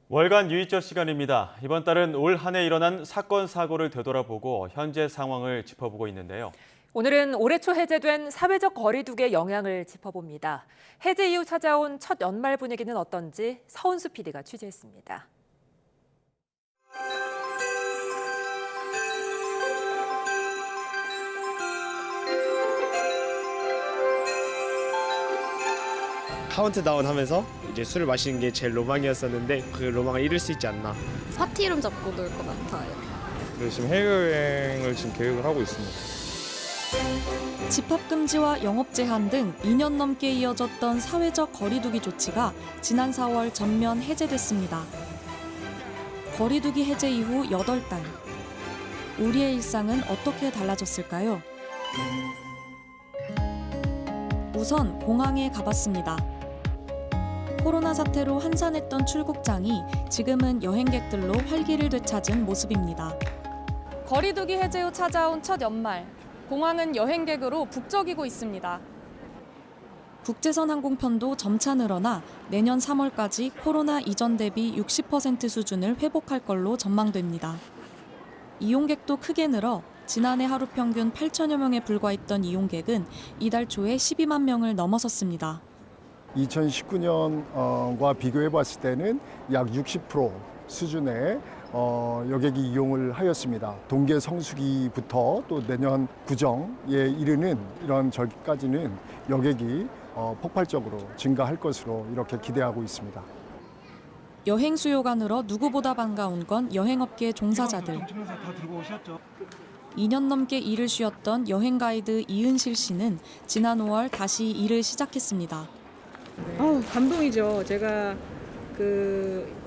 월간 뉴이처 시간입니다. 이번 달은 올 한 해 일어난 사건, 사고를 되돌아보고 현재 상황을 짚어보고 있는데요. 오늘은 올해 초 해제된 사회적 거리 두기의 영향을 짚어봅니다. 해제 이후 찾아온 첫 연말 분위기는 어떤지 서은수 PD가 취재했습니다. 카운트다운 하면서 이제 술을 마시는 게 제일 로망이었었는데 그 로망을 이룰 수 있지 않나. 파티룸 잡고 놀 것 같아요. 그래서 지금 해외여행을 지금 계획을 하고 있습니다. 집합 금지와 영업 제한 등 2년 넘게 이어졌던 사회적 거리두기 조치가 지난 4월 전면 해제됐습니다. 거리두기 해제 이후 8달. 우리의 일상은 어떻게 달라졌을까요? 우선 공항에 가봤습니다. 코로나 사태로 한산했던 출국장이 지금은 여행객들로 활기를 되찾은 모습입니다. 거리두기 해제 후 찾아온 첫 연말. 공항은 여행객으로 북적이고 있습니다. 국제선 항공편도 점차 늘어나 내년 3월까지 코로나 이전 대비 60% 수준을 회복할 걸로 전망됩니다. 이용객도 크게 늘어 지난해 하루 평균 8천여 명에 불과했던 이용객은 이달 초에 12만 명을 넘어섰습니다. 2019년과 비교해 봤을 때는 약 60% 수준의 여객이 이용을 하였습니다. 동계 성수기부터 또 내년 구정에 이르는 이런 절기까지는 여객이 폭발적으로 증가할 것으로 이렇게 기대하고 있습니다. 여행 수요가 늘어 누구보다 반가운 건 여행업계 종사자들. 2년 넘게 일을 쉬었던 여행 가이드 이은실 씨는 지난 5월 다시 일을 시작했습니다. 감동이죠. 제가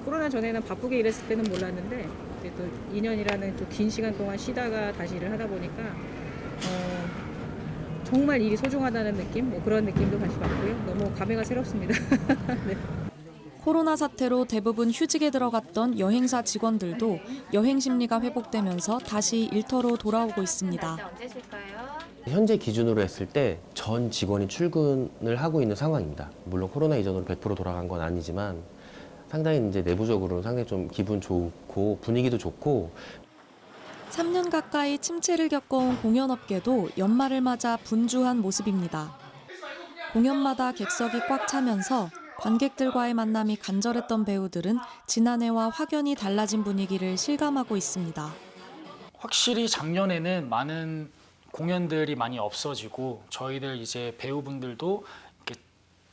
코로나 전에는 바쁘게 일했을 때는 몰랐는데 이제 또 2년이라는 또 긴 시간 동안 쉬다가 다시 일을 하다 보니까 정말 일이 소중하다는 느낌, 그런 느낌도 다시 받고요. 너무 감회가 새롭습니다. 네. 코로나 사태로 대부분 휴직에 들어갔던 여행사 직원들도 여행 심리가 회복되면서 다시 일터로 돌아오고 있습니다. 현재 기준으로 했을 때 전 직원이 출근을 하고 있는 상황입니다. 물론 코로나 이전으로 100% 돌아간 건 아니지만 상당히 이제 내부적으로는 상당히 좀 기분 좋고 분위기도 좋고. 3년 가까이 침체를 겪어온 공연업계도 연말을 맞아 분주한 모습입니다. 공연마다 객석이 꽉 차면서 관객들과의 만남이 간절했던 배우들은 지난해와 확연히 달라진 분위기를 실감하고 있습니다. 확실히 작년에는 많은 공연들이 많이 없어지고 저희들 이제 배우분들도 이렇게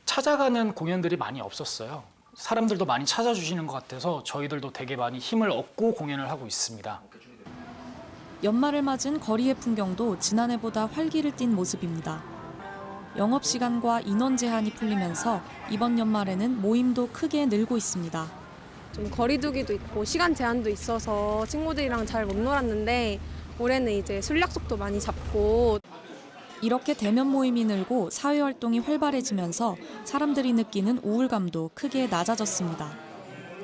찾아가는 공연들이 많이 없었어요. 사람들도 많이 찾아주시는 것 같아서 저희들도 되게 많이 힘을 얻고 공연을 하고 있습니다. 연말을 맞은 거리의 풍경도 지난해보다 활기를 띈 모습입니다. 영업시간과 인원 제한이 풀리면서 이번 연말에는 모임도 크게 늘고 있습니다. 좀 거리두기도 있고 시간 제한도 있어서 친구들이랑 잘 못 놀았는데 올해는 이제 술 약속도 많이 잡고. 이렇게 대면 모임이 늘고 사회활동이 활발해지면서 사람들이 느끼는 우울감도 크게 낮아졌습니다.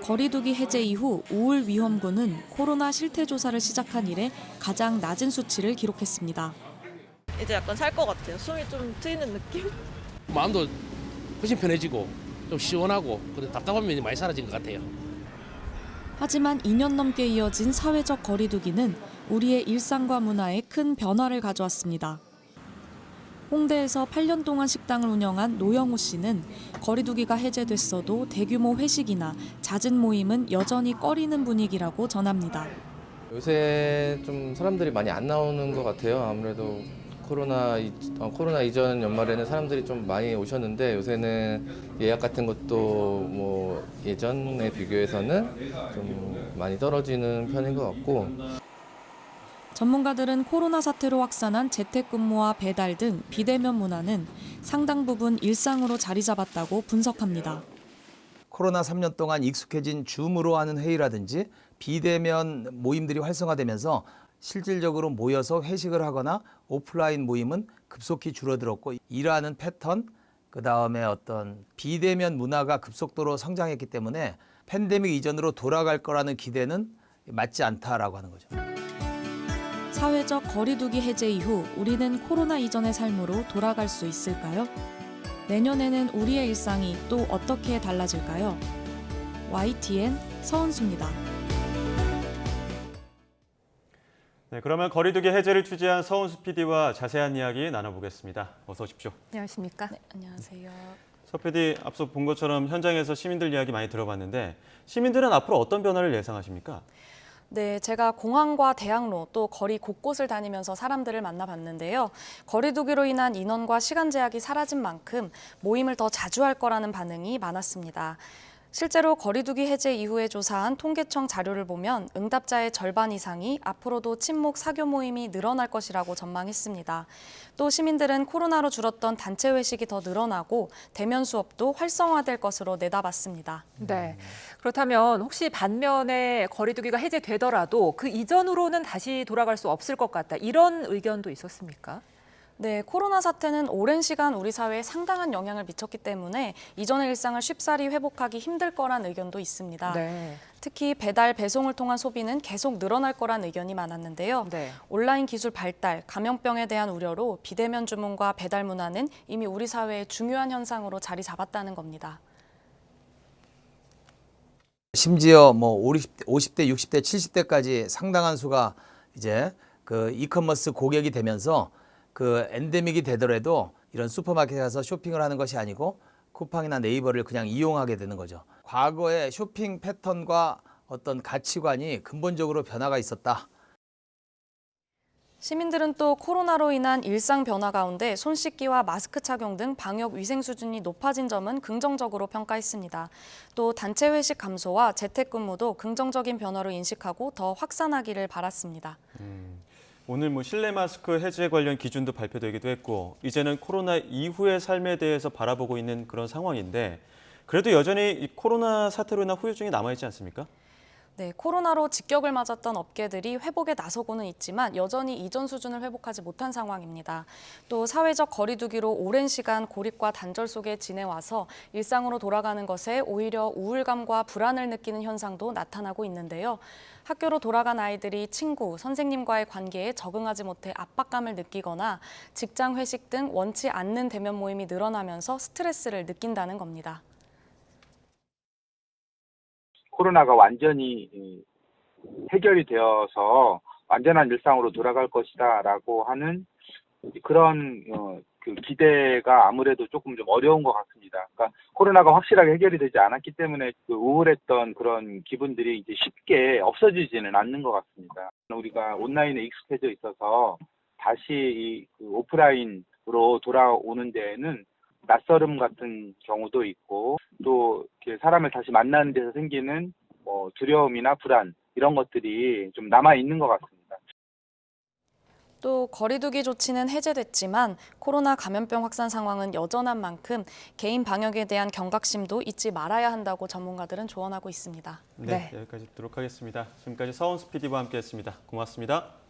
거리두기 해제 이후 우울 위험군은 코로나 실태 조사를 시작한 이래 가장 낮은 수치를 기록했습니다. 이제 약간 살 것 같아요. 숨이 좀 트이는 느낌? 마음도 훨씬 편해지고 좀 시원하고 답답한 면이 많이 사라진 것 같아요. 하지만 2년 넘게 이어진 사회적 거리두기는 우리의 일상과 문화에 큰 변화를 가져왔습니다. 홍대에서 8년 동안 식당을 운영한 노영우 씨는 거리두기가 해제됐어도 대규모 회식이나 잦은 모임은 여전히 꺼리는 분위기라고 전합니다. 요새 좀 사람들이 많이 안 나오는 것 같아요. 아무래도 코로나 이전 연말에는 사람들이 좀 많이 오셨는데 요새는 예약 같은 것도 뭐 예전에 비교해서는 좀 많이 떨어지는 편인 것 같고. 전문가들은 코로나 사태로 확산한 재택근무와 배달 등 비대면 문화는 상당 부분 일상으로 자리 잡았다고 분석합니다. 코로나 3년 동안 익숙해진 줌으로 하는 회의라든지 비대면 모임들이 활성화되면서 실질적으로 모여서 회식을 하거나 오프라인 모임은 급속히 줄어들었고, 일하는 패턴, 그다음에 어떤 비대면 문화가 급속도로 성장했기 때문에 팬데믹 이전으로 돌아갈 거라는 기대는 맞지 않다라고 하는 거죠. 사회적 거리두기 해제 이후 우리는 코로나 이전의 삶으로 돌아갈 수 있을까요? 내년에는 우리의 일상이 또 어떻게 달라질까요? YTN 서은수입니다. 네, 그러면 거리두기 해제를 취재한 서은수 PD와 자세한 이야기 나눠보겠습니다. 어서 오십시오. 안녕하십니까? 네, 안녕하세요. 서 PD, 앞서 본 것처럼 현장에서 시민들 이야기 많이 들어봤는데 시민들은 앞으로 어떤 변화를 예상하십니까? 네, 제가 공항과 대학로 또 거리 곳곳을 다니면서 사람들을 만나봤는데요. 거리두기로 인한 인원과 시간 제약이 사라진 만큼 모임을 더 자주 할 거라는 반응이 많았습니다. 실제로 거리두기 해제 이후에 조사한 통계청 자료를 보면 응답자의 절반 이상이 앞으로도 친목 사교 모임이 늘어날 것이라고 전망했습니다. 또 시민들은 코로나로 줄었던 단체 회식이 더 늘어나고 대면 수업도 활성화될 것으로 내다봤습니다. 네. 그렇다면 혹시 반면에 거리두기가 해제되더라도 그 이전으로는 다시 돌아갈 수 없을 것 같다. 이런 의견도 있었습니까? 네, 코로나 사태는 오랜 시간 우리 사회에 상당한 영향을 미쳤기 때문에 이전의 일상을 쉽사리 회복하기 힘들 거란 의견도 있습니다. 네. 특히 배달, 배송을 통한 소비는 계속 늘어날 거란 의견이 많았는데요. 네. 온라인 기술 발달, 감염병에 대한 우려로 비대면 주문과 배달 문화는 이미 우리 사회의 중요한 현상으로 자리 잡았다는 겁니다. 심지어 뭐 50대, 60대, 70대까지 상당한 수가 이제 그 이커머스 고객이 되면서 그 엔데믹이 되더라도 이런 슈퍼마켓에 가서 쇼핑을 하는 것이 아니고 쿠팡이나 네이버를 그냥 이용하게 되는 거죠. 과거의 쇼핑 패턴과 어떤 가치관이 근본적으로 변화가 있었다. 시민들은 또 코로나로 인한 일상 변화 가운데 손 씻기와 마스크 착용 등 방역 위생 수준이 높아진 점은 긍정적으로 평가했습니다. 또 단체 회식 감소와 재택근무도 긍정적인 변화로 인식하고 더 확산하기를 바랐습니다. 오늘 실내 마스크 해제 관련 기준도 발표되기도 했고 이제는 코로나 이후의 삶에 대해서 바라보고 있는 그런 상황인데 그래도 여전히 이 코로나 사태로 인한 후유증이 남아있지 않습니까? 네, 코로나로 직격을 맞았던 업계들이 회복에 나서고는 있지만 여전히 이전 수준을 회복하지 못한 상황입니다. 또 사회적 거리두기로 오랜 시간 고립과 단절 속에 지내와서 일상으로 돌아가는 것에 오히려 우울감과 불안을 느끼는 현상도 나타나고 있는데요. 학교로 돌아간 아이들이 친구, 선생님과의 관계에 적응하지 못해 압박감을 느끼거나 직장 회식 등 원치 않는 대면 모임이 늘어나면서 스트레스를 느낀다는 겁니다. 코로나가 완전히 해결이 되어서 완전한 일상으로 돌아갈 것이다라고 하는 그런 그 기대가 아무래도 조금 좀 어려운 것 같습니다. 그러니까 코로나가 확실하게 해결이 되지 않았기 때문에 그 우울했던 그런 기분들이 이제 쉽게 없어지지는 않는 것 같습니다. 우리가 온라인에 익숙해져 있어서 다시 이 그 오프라인으로 돌아오는 데에는 낯설음 같은 경우도 있고 또 이렇게 사람을 다시 만나는 데서 생기는 뭐 두려움이나 불안 이런 것들이 좀 남아 있는 것 같습니다. 또 거리두기 조치는 해제됐지만 코로나 감염병 확산 상황은 여전한 만큼 개인 방역에 대한 경각심도 잊지 말아야 한다고 전문가들은 조언하고 있습니다. 네, 여기까지 듣도록 하겠습니다. 지금까지 서은수 PD와 함께했습니다. 고맙습니다.